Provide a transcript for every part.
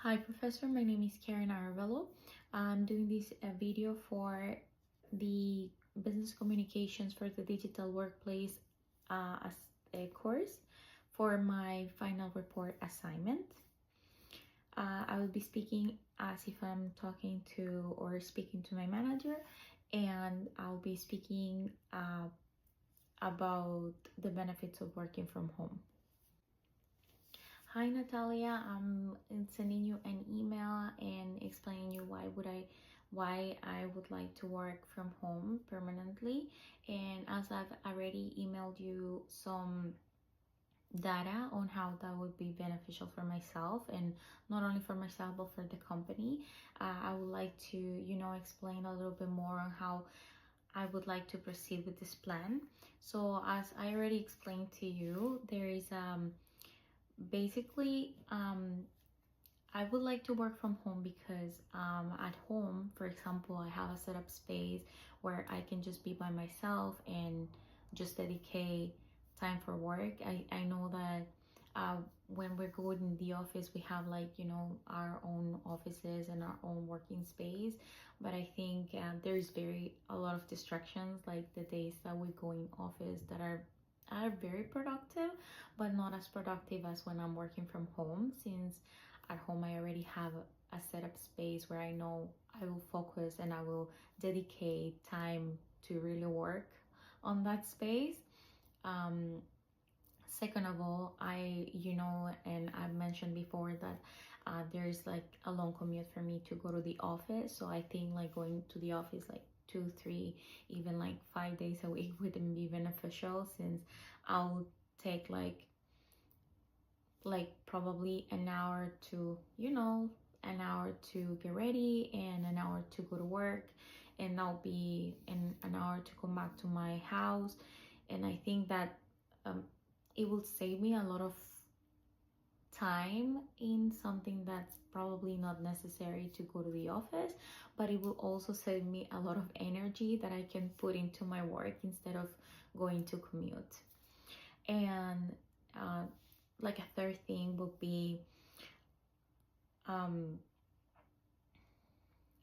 Hi, Professor. My name is Karen Aravello. I'm doing this video for the Business Communications for the Digital Workplace as a course for my final report assignment. I will be speaking as if I'm talking to or speaking to my manager, and I'll be speaking about the benefits of working from home. Hi Natalia, I'm sending you an email and explaining you why I would like to work from home permanently. And as I've already emailed you some data on how that would be beneficial for myself, and not only for myself but for the company, I would like to explain a little bit more on how I would like to proceed with this plan. So as I already explained to you, there is basically I would like to work from home because at home, for example, I have a set up space where I can just be by myself and just dedicate time for work. I know that when we're going in the office, we have our own offices and our own working space, but I think there's a lot of distractions, like the days that we go in office that are very productive, but not as productive as when I'm working from home, since at home I already have a setup space where I know I will focus and I will dedicate time to really work on that space. Second of all, and I've mentioned before that there's like a long commute for me to go to the office. So I think like going to the office like 2, 3, even like 5 days a week wouldn't be beneficial, since I'll take like probably an hour to get ready and an hour to go to work, and I'll be in an hour to come back to my house. And I think that it will save me a lot of time in something that's probably not necessary to go to the office, but it will also save me a lot of energy that I can put into my work instead of going to commute. And like a third thing would be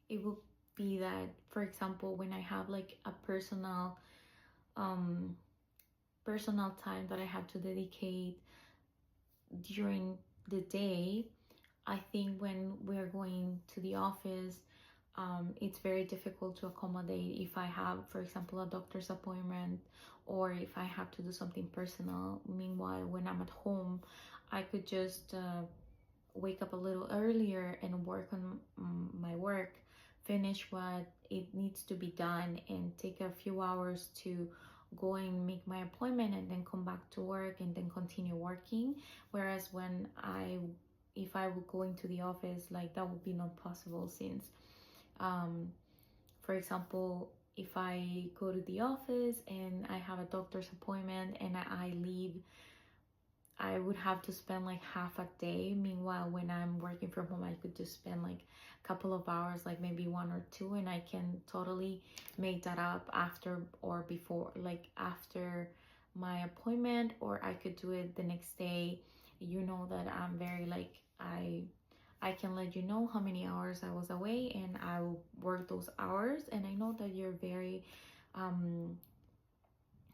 it will be that, for example, when I have like a personal time that I have to dedicate during the day, I think when we're going to the office, it's very difficult to accommodate if I have, for example, a doctor's appointment, or if I have to do something personal. Meanwhile, when I'm at home, I could just wake up a little earlier and work on my work, finish what it needs to be done, and take a few hours to go and make my appointment, and then come back to work and then continue working. Whereas if I would go into the office, like that would be not possible, since for example, if I go to the office and I have a doctor's appointment and I leave, I would have to spend like half a day. Meanwhile, when I'm working from home, I could just spend like a couple of hours, like maybe 1 or 2, and I can totally make that up after or before, like after my appointment, or I could do it the next day. You know that I'm very like, I can let you know how many hours I was away, and I will work those hours. And I know that you're very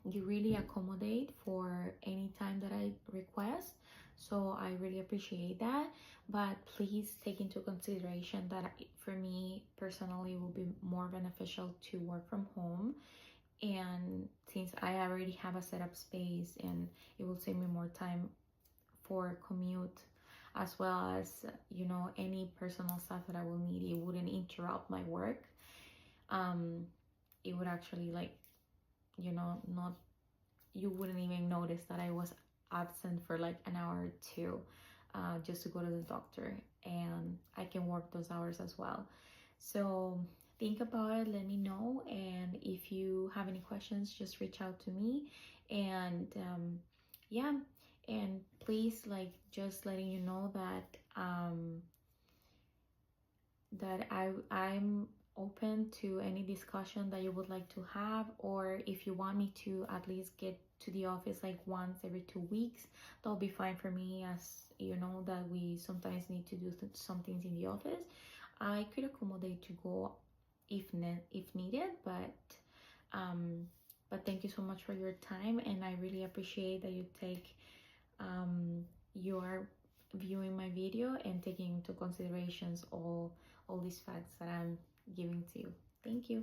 you really accommodate for any time that I request, so I really appreciate that. But please take into consideration that for me personally, it will be more beneficial to work from home, and since I already have a setup space, and it will save me more time for commute, as well as any personal stuff that I will need. It wouldn't interrupt my work. It would actually like not, you wouldn't even notice that I was absent for like an hour or 2 just to go to the doctor, and I can work those hours as well. So think about it, let me know, and if you have any questions, just reach out to me. And yeah, and please, like, just letting you know that I'm open to any discussion that you would like to have, or if you want me to at least get to the office like once every 2 weeks, that'll be fine for me. As you know that we sometimes need to do some things in the office, I could accommodate to go if needed. But thank you so much for your time, and I really appreciate that you take your viewing my video and taking into considerations all these facts that I'm giving to you. Thank you.